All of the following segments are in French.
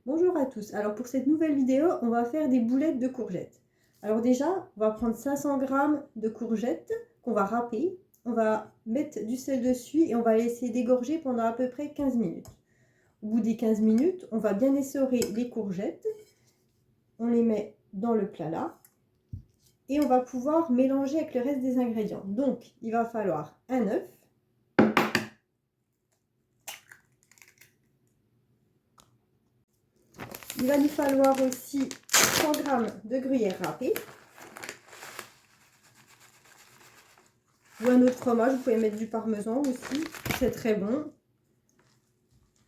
Bonjour à tous. Alors pour cette nouvelle vidéo, on va faire des boulettes de courgettes. Alors déjà, on va prendre 500 g de courgettes qu'on va râper. On va mettre du sel dessus et on va laisser dégorger pendant à peu près 15 minutes. Au bout des 15 minutes, on va bien essorer les courgettes. On les met dans le plat là. Et on va pouvoir mélanger avec le reste des ingrédients. Donc, il va falloir un œuf. Il va nous falloir aussi 100 g de gruyère râpée. Ou un autre fromage, vous pouvez mettre du parmesan aussi, c'est très bon.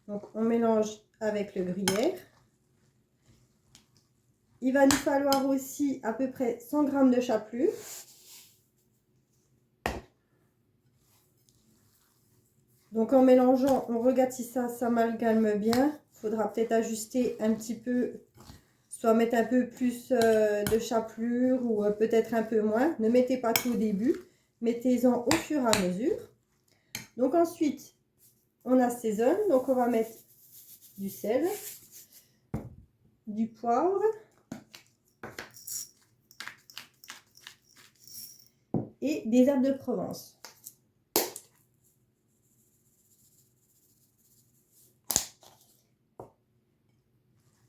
Donc on mélange avec le gruyère. Il va nous falloir aussi à peu près 100 g de chapelure. Donc en mélangeant, on regarde si ça s'amalgame bien. Il faudra peut-être ajuster un petit peu, soit mettre un peu plus de chapelure ou peut-être un peu moins. Ne mettez pas tout au début, mettez-en au fur et à mesure. Donc ensuite, on assaisonne, donc on va mettre du sel, du poivre et des herbes de Provence.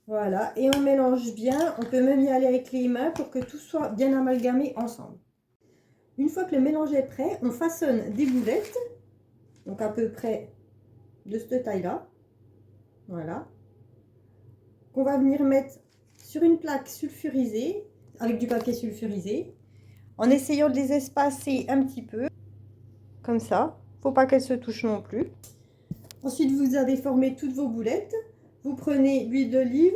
Voilà, et on mélange bien, on peut même y aller avec les mains pour que tout soit bien amalgamé ensemble. Une fois que le mélange est prêt, on façonne des boulettes, donc à peu près de cette taille-là, voilà, qu'on va venir mettre sur une plaque sulfurisée, avec du papier sulfurisé, en essayant de les espacer un petit peu, comme ça, faut pas qu'elles se touchent non plus. Ensuite, vous avez formé toutes vos boulettes, vous prenez l'huile d'olive,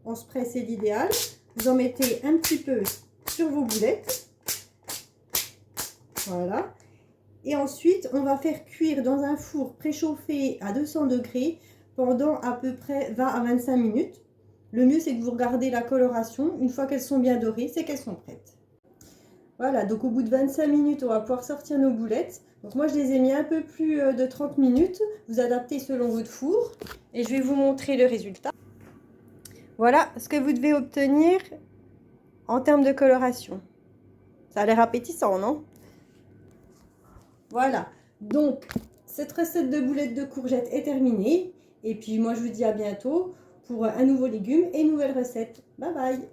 en spray c'est l'idéal, vous en mettez un petit peu sur vos boulettes, voilà. Et ensuite, on va faire cuire dans un four préchauffé à 200 degrés pendant à peu près 20 à 25 minutes. Le mieux, c'est que vous regardez la coloration. Une fois qu'elles sont bien dorées, c'est qu'elles sont prêtes. Voilà, donc au bout de 25 minutes, on va pouvoir sortir nos boulettes. Donc moi, je les ai mis un peu plus de 30 minutes. Vous adaptez selon votre four. Et je vais vous montrer le résultat. Voilà ce que vous devez obtenir en termes de coloration. Ça a l'air appétissant, non? Voilà, donc cette recette de boulettes de courgettes est terminée. Et puis moi je vous dis à bientôt pour un nouveau légume et une nouvelle recette. Bye bye!